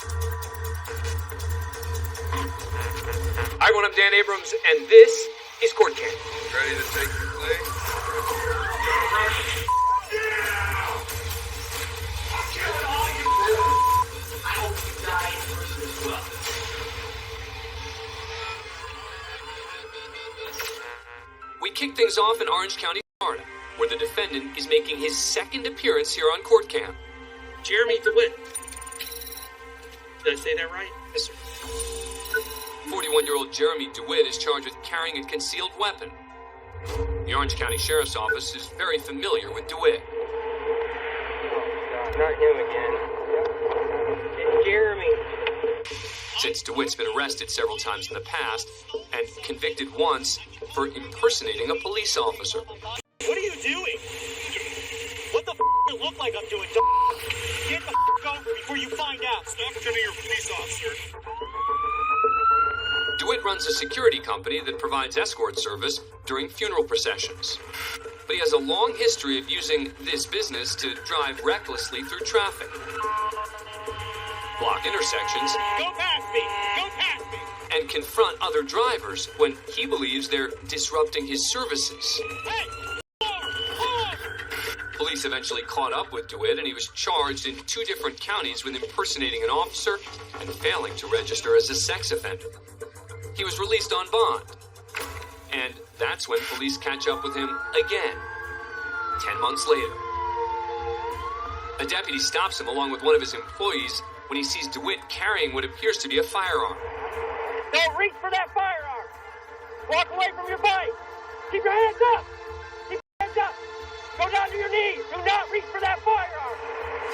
Hi, everyone, I'm Dan Abrams, and this is Court Camp. Ready to take your place? I hope you die in person as well. We kick things off in Orange County, Florida, where the defendant is making his second appearance here on Court Camp. Jeremy DeWitt. Did I say that right? Yes, sir. 41-year-old Jeremy DeWitt is charged with carrying a concealed weapon. The Orange County Sheriff's Office is very familiar with DeWitt. Oh, God, not him again. It's Jeremy. Since DeWitt's been arrested several times in the past and convicted once for impersonating a police officer. What are you doing? What the f*** does it look like I'm doing? Get the f*** over before you find out. Stop pretending you're a police officer. DeWitt runs a security company that provides escort service during funeral processions. But he has a long history of using this business to drive recklessly through traffic, block intersections, Go past me! Go past me! and confront other drivers when he believes they're disrupting his services. Hey! Police eventually caught up with DeWitt, and he was charged in 2 different counties with impersonating an officer and failing to register as a sex offender. He was released on bond, and that's when police catch up with him again, 10 months later. A deputy stops him along with one of his employees when he sees DeWitt carrying what appears to be a firearm. Don't reach for that firearm. Walk away from your bike. Keep your hands up. Keep your hands up. Go down to your knees. Do not reach for that firearm.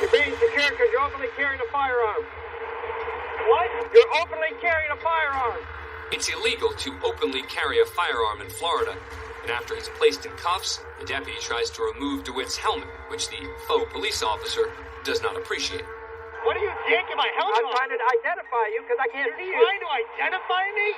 You're being secured because you're openly carrying a firearm. What? You're openly carrying a firearm. It's illegal to openly carry a firearm in Florida, and after he's placed in cuffs, the deputy tries to remove DeWitt's helmet, which the faux police officer does not appreciate. What are you taking my helmet I'm off? trying to identify you because I can't see you. Trying to identify me?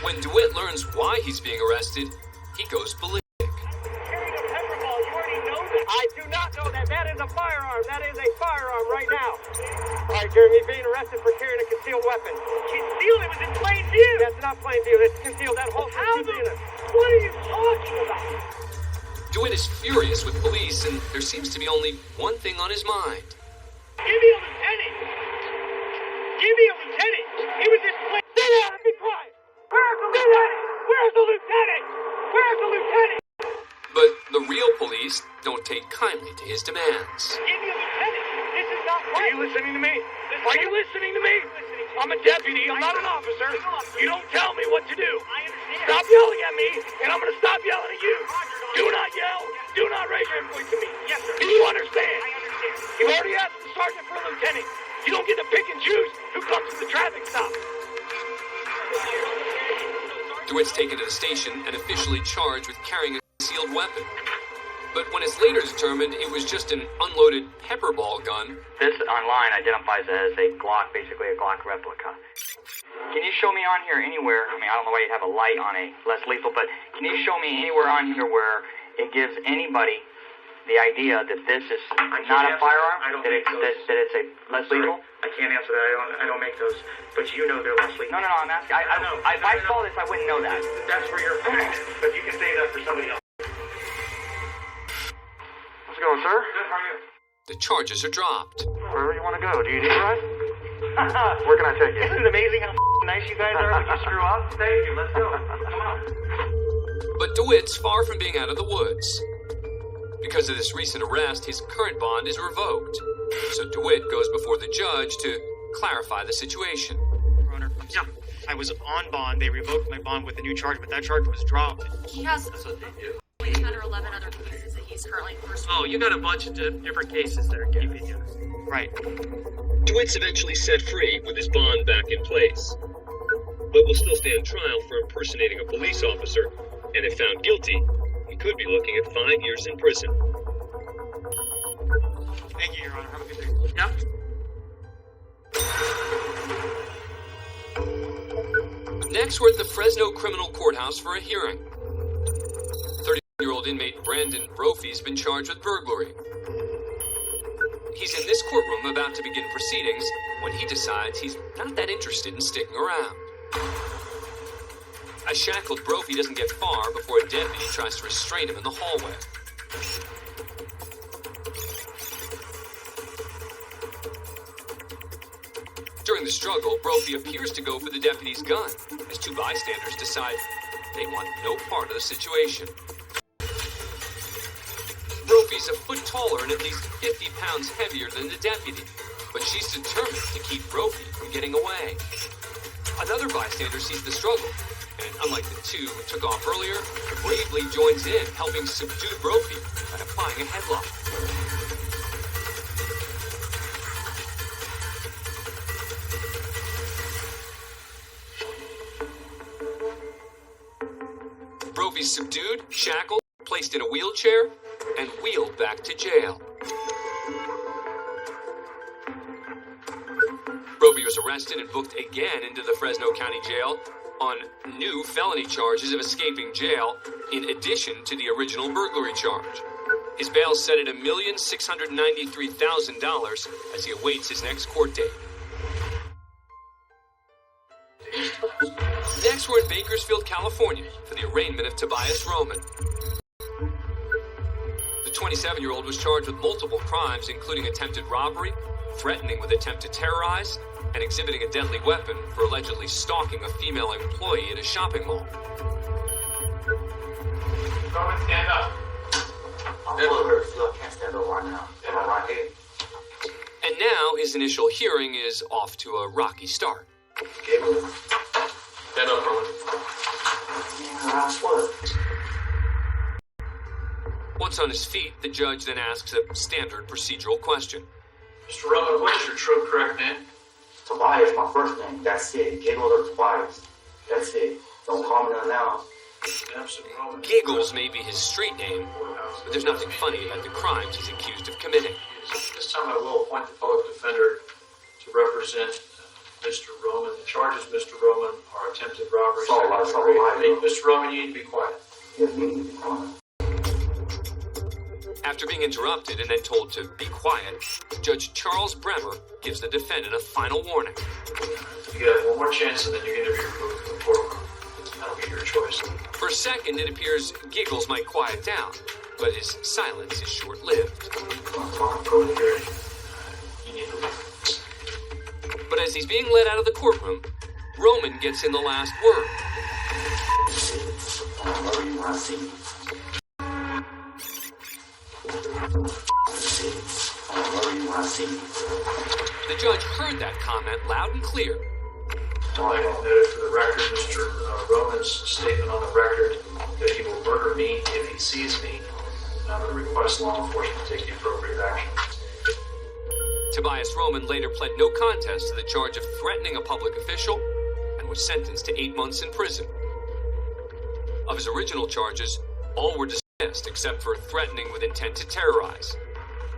When DeWitt learns why he's being arrested, he goes ballistic. Carrying a pepper ball, you already know that. I do not know that. That is a firearm. That is a firearm right now. All right, Jeremy, being arrested for carrying a concealed weapon. Concealed, it was in plain view. That's not plain view. It's concealed. That whole How thing the... in it. What are you talking about? DeWitt is furious with police, and there seems to be only one thing on his mind. Give me a lieutenant. Give me a lieutenant. It was in plain... Sit down and be quiet. Where's the lieutenant? Where's the lieutenant? Where's the lieutenant? But the real police don't take kindly to his demands. Give me a lieutenant. This is not Are right. you listening to me? Are you listening to me? I'm a deputy. I'm not an officer. You don't tell me what to do. I understand. Stop yelling at me, and I'm going to stop yelling at you. Do not yell. Do not raise your voice to me. Yes, sir. Do you understand? I understand. You've already asked the sergeant for a lieutenant. You don't get to pick and choose who comes to the traffic stop. DeWitt's taken to the station and officially charged with carrying a concealed weapon. But when it's later determined it was just an unloaded pepper ball gun, This online identifies as a Glock, basically a Glock replica. Can you show me on here anywhere, I mean, I don't know why you'd have a light on a less lethal, but can you show me anywhere on here where it gives anybody the idea that this is not a firearm? I don't that make it's, those. that it's a less lethal? I can't answer that. I don't make those. But you know they're less lethal. No, I'm asking. If I saw this, I wouldn't know that. That's for your fault. But you can say that for somebody else. How's it going, sir? Good, how are you? the charges are dropped. Wherever you want to go. Do you need a ride? Where can I take you? Isn't it amazing how nice you guys are when you screw up? Thank you. Let's go. Come on. But DeWitt's far from being out of the woods. Because of this recent arrest, his current bond is revoked. So DeWitt goes before the judge to clarify the situation. Your Honor, I was on bond. They revoked my bond with a new charge, but that charge was dropped. He has That's what they do. 10 or 11 other cases that he's currently pursuing. Oh, you got a bunch of different cases that are keeping you. Right. DeWitt's eventually set free with his bond back in place, but will still stand trial for impersonating a police officer, and if found guilty, he could be looking at 5 years in prison. Thank you, Your Honor. Have a good day. Yep. Next, we're at the Fresno Criminal Courthouse for a hearing. 30-year-old inmate Brandon Brophy has been charged with burglary. He's in this courtroom about to begin proceedings when he decides he's not that interested in sticking around. A shackled Brophy doesn't get far before a deputy tries to restrain him in the hallway. During the struggle, Brophy appears to go for the deputy's gun, as two bystanders decide they want no part of the situation. Brophy's a foot taller and at least 50 pounds heavier than the deputy, but she's determined to keep Brophy from getting away. Another bystander sees the struggle, and unlike the two who took off earlier, bravely joins in, helping subdue Brophy by applying a headlock. Brophy's subdued, shackled, placed in a wheelchair, and wheeled back to jail. Brophy was arrested and booked again into the Fresno County Jail on new felony charges of escaping jail, in addition to the original burglary charge. His bail set at $1,693,000 as he awaits his next court date. Next, we're in Bakersfield, California, for the arraignment of Tobias Roman. The 27-year-old was charged with multiple crimes, including attempted robbery, threatening with attempt to terrorize, and exhibiting a deadly weapon for allegedly stalking a female employee at a shopping mall. Roman, stand up. I'm a little hurt, so I can't stand up right now. Stand up right here. And now his initial hearing is off to a rocky start. Stand up, Roman. Once on his feet, the judge then asks a standard procedural question. Mr. Roman, what is your true correct name? Tobias, my first name. That's it. Giggles or Tobias. That's it. Don't call me nothing else. Absolutely, Roman. Giggles may be his street name, but there's nothing funny about the crimes he's accused of committing. This time I will appoint the public defender to represent Mr. Roman. The charges, Mr. Roman, are attempted robbery. Mr. Roman, you need to be quiet. Yes, you need to be quiet. After being interrupted and then told to be quiet, Judge Charles Bremer gives the defendant a final warning. You get one more chance and then you're going to be removed from the courtroom. That'll be your choice. For a second, it appears Giggles might quiet down, but his silence is short-lived. You need to leave. But as he's being led out of the courtroom, Roman gets in the last word. The judge heard that comment loud and clear. I'd like to note for the record, Mr. Roman's statement on the record that he will murder me if he sees me. And I'm going to request law enforcement to take the appropriate action. Tobias Roman later pled no contest to the charge of threatening a public official and was sentenced to 8 months in prison. Of his original charges, all were dismissed except for threatening with intent to terrorize.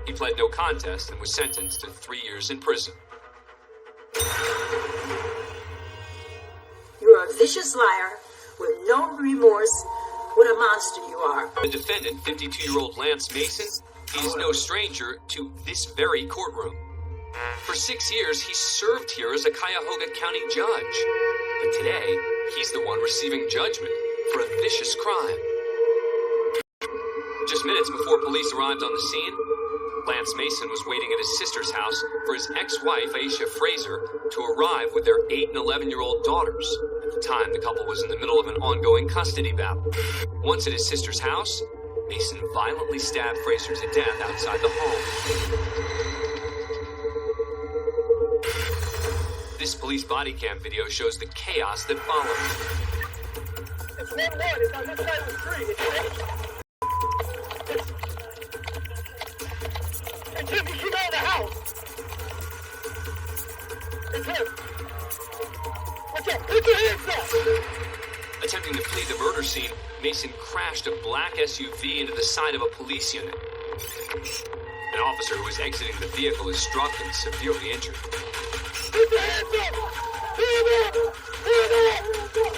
He pled no contest and was sentenced to 3 years in prison. You're a vicious liar with no remorse. What a monster you are. The defendant, 52-year-old Lance Mason, is no stranger to this very courtroom. For 6 years, he served here as a Cuyahoga County judge. But today, he's the one receiving judgment for a vicious crime. Just minutes before police arrived on the scene, Lance Mason was waiting at his sister's house for his ex-wife, Aisha Fraser, to arrive with their 8 and 11-year-old daughters. At the time, the couple was in the middle of an ongoing custody battle. Once at his sister's house, Mason violently stabbed Fraser to death outside the home. This police body cam video shows the chaos that followed. It's 1-1. It's on this side of the street. It's him. He came out of the house. It's him. What's up? Put your hands up. Attempting to flee the murder scene, Mason crashed a black SUV into the side of a police unit. An officer who was exiting the vehicle is struck and severely injured. Put your hands up. Hands up. Hands up.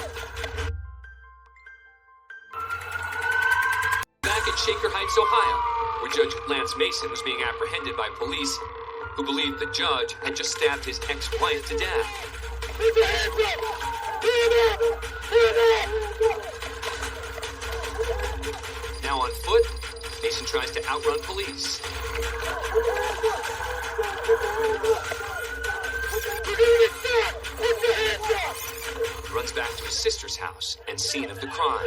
Back at Shaker Heights, Ohio, where Judge Lance Mason was being apprehended by police, who believed the judge had just stabbed his ex-wife to death. Put your hands up! Stand up! Stand up! Now on foot, Mason tries to outrun police. You're gonna get shot! Put your hands up! He runs back to his sister's house and scene of the crime.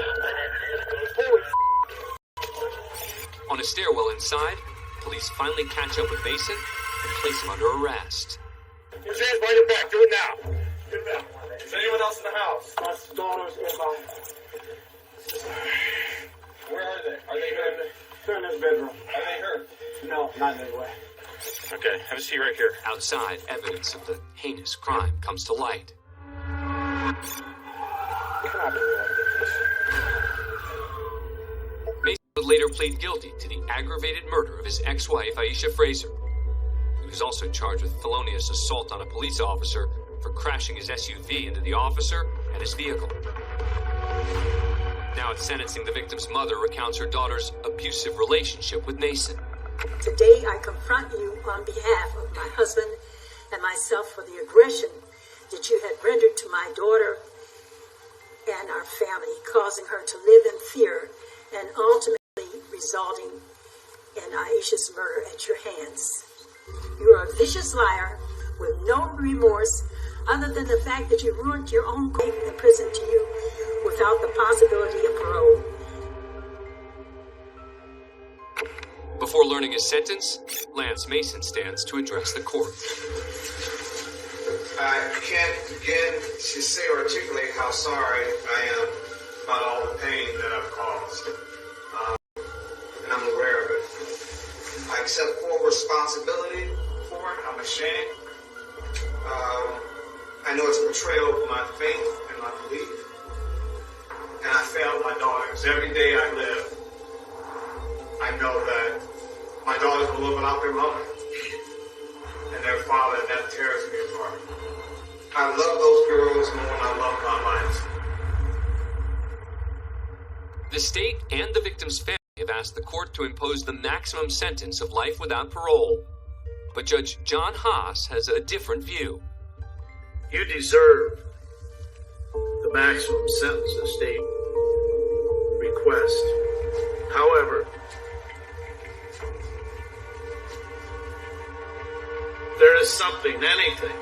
On a stairwell inside, police finally catch up with Mason and place him under arrest. His hands behind your back. Do it now. Do it now. Is anyone else in the house? My daughter's in my... Where are they? Are they hurt? They're in his bedroom. Are they hurt? No, not in any way. Okay, have a seat right here. Outside, evidence of the heinous crime comes to light. Mason would later plead guilty to the aggravated murder of his ex-wife, Aisha Fraser. He was also charged with felonious assault on a police officer for crashing his SUV into the officer and his vehicle. Now at sentencing, the victim's mother recounts her daughter's abusive relationship with Mason. Today I confront you on behalf of my husband and myself for the aggression that you had rendered to my daughter and our family, causing her to live in fear and ultimately resulting in Aisha's murder at your hands. You are a vicious liar with no remorse other than the fact that you ruined your own life in prison to you without the possibility of parole. Before learning his sentence, Lance Mason stands to address the court. I can't begin to say or articulate how sorry I am about all the pain that I've caused. And I'm aware of it. I accept full responsibility for it. I'm ashamed. I know it's a betrayal of my faith and my belief. And I failed my daughters. Every day I live, I know that my daughters will live without their mother and their father, and that tears me apart. I love those girls more than I love my life. The state and the victim's family have asked the court to impose the maximum sentence of life without parole. But Judge John Haas has a different view. You deserve the maximum sentence the state requests. However, there is something, anything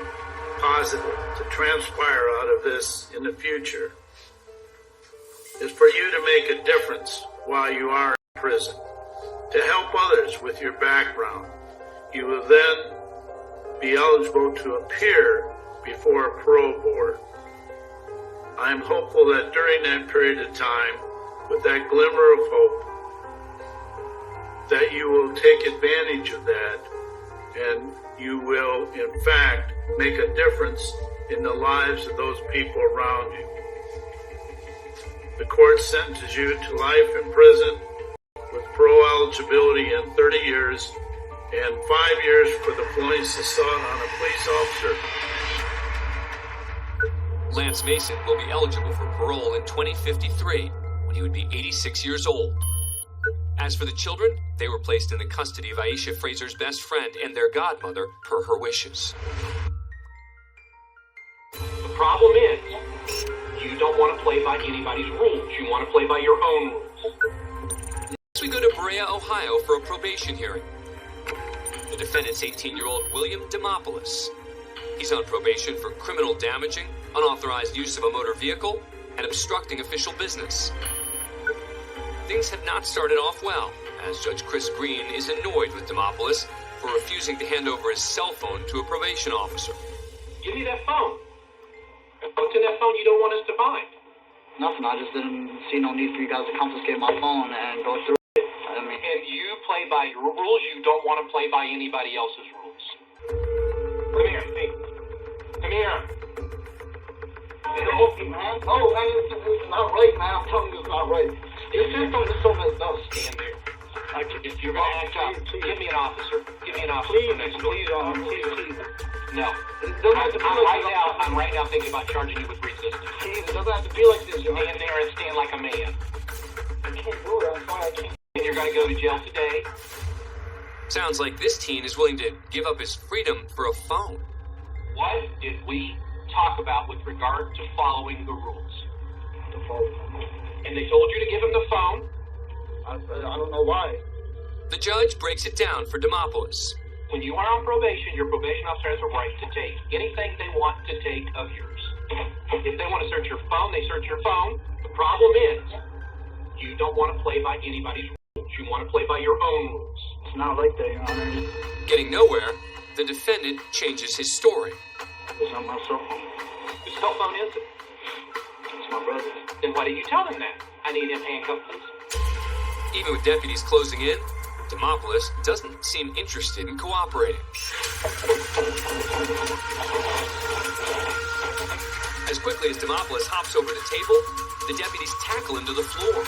positive to transpire out of this in the future is for you to make a difference while you are in prison, to help others with your background. You will then be eligible to appear before a parole board. I am hopeful that during that period of time, with that glimmer of hope, that you will take advantage of that and you will, in fact, make a difference in the lives of those people around you. The court sentences you to life in prison with parole eligibility in 30 years and 5 years for the felonious assault on a police officer. Lance Mason will be eligible for parole in 2053 when he would be 86 years old. As for the children, they were placed in the custody of Aisha Fraser's best friend and their godmother per her wishes. The problem is, you don't want to play by anybody's rules. You want to play by your own rules. Next we go to Berea, Ohio for a probation hearing. The defendant's 18-year-old William Demopoulos. He's on probation for criminal damaging, unauthorized use of a motor vehicle, and obstructing official business. Things have not started off well, as Judge Chris Green is annoyed with Demopoulos for refusing to hand over his cell phone to a probation officer. Give me that phone. What's in that phone you don't want us to find? Nothing. I just didn't see no need for you guys to confiscate my phone and go through it. I mean, and you play by your rules. You don't want to play by anybody else's rules. Come here. Hey. Come here. No, man. No, man. This is not right, man. I'm telling you it's not right. This system is so messed up. Stand there. If you're going to act out, give me an officer. Give me an officer. Please, please. No. I'm right now thinking about charging you with resistance. Please, it doesn't have to be like this, you know. Stand there and stand like a man. I can't do it. I'm sorry, I can't. And you're going to go to jail today. Sounds like this teen is willing to give up his freedom for a phone. What did we talk about with regard to following the rules? The phone. And they told you to give him the phone? I don't know why. The judge breaks it down for Demopoulos. When you are on probation, your probation officer has a right to take anything they want to take of yours. If they want to search your phone, they search your phone. The problem is, you don't want to play by anybody's rules. You want to play by your own rules. It's not like that, Your Honor. Getting nowhere, the defendant changes his story. It's not my cell phone. Whose cell phone is it? It's my brother's. Then why did you tell them that? I need him handcuffed, please. Even with deputies closing in, Demopoulos doesn't seem interested in cooperating. As quickly as Demopoulos hops over the table, the deputies tackle him to the floor.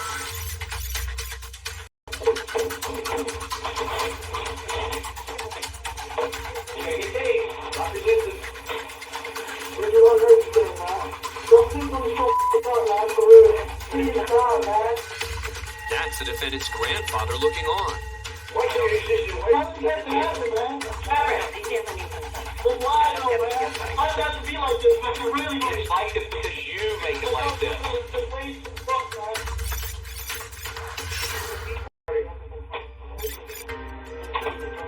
That's the defendant's grandfather looking on. It's like this because you make it like this.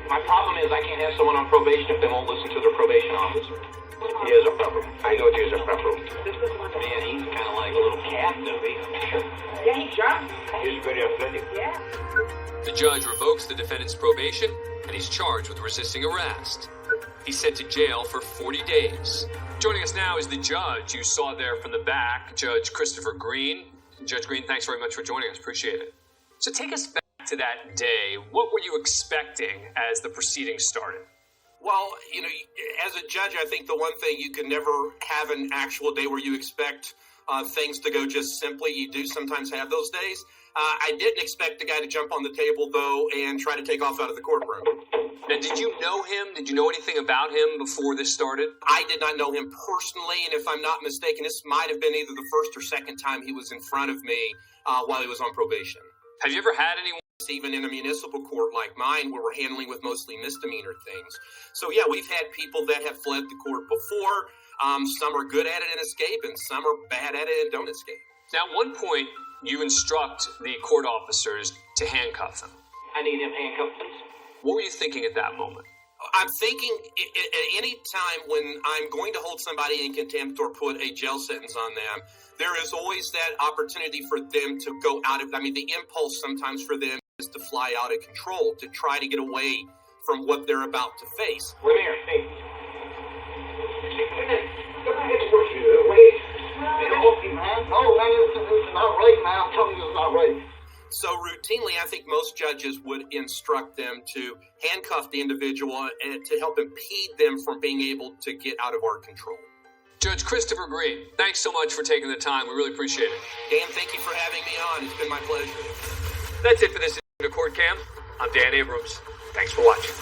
My problem is I can't have someone on probation if they won't listen to their probation officer. He is a problem. I know he is a problem. Man, he's kind of like a little cat, though. Yeah, he's strong. He's very athletic. Yeah. The judge revokes the defendant's probation, and he's charged with resisting arrest. He's sent to jail for 40 days. Joining us now is the judge you saw there from the back, Judge Christopher Green. Judge Green, thanks very much for joining us. Appreciate it. So take us back to that day. What were you expecting as the proceedings started? Well, you know, as a judge, I think the one thing you can never have an actual day where you expect things to go just simply. You do sometimes have those days. I didn't expect the guy to jump on the table, though, and try to take off out of the courtroom. Now, did you know him? Did you know anything about him before this started? I did not know him personally, and if I'm not mistaken, this might have been either the first or second time he was in front of me while he was on probation. Have you ever had anyone? Even in a municipal court like mine, where we're handling with mostly misdemeanor things. So, yeah, we've had people that have fled the court before. Some are good at it and escape, and some are bad at it and don't escape. Now, at one point, you instruct the court officers to handcuff him. I need him handcuffed, please. What were you thinking at that moment? I'm thinking at any time when I'm going to hold somebody in contempt or put a jail sentence on them, there is always that opportunity for them to go out of, the impulse sometimes for them is to fly out of control, to try to get away from what they're about to face. Come here, hey. No, man, it's not right, man. I'm telling you it's not right. So routinely, I think most judges would instruct them to handcuff the individual and to help impede them from being able to get out of our control. Judge Christopher Green, thanks so much for taking the time. We really appreciate it. Dan, thank you for having me on. It's been my pleasure. That's it for this edition of Court Cam. I'm Dan Abrams. Thanks for watching.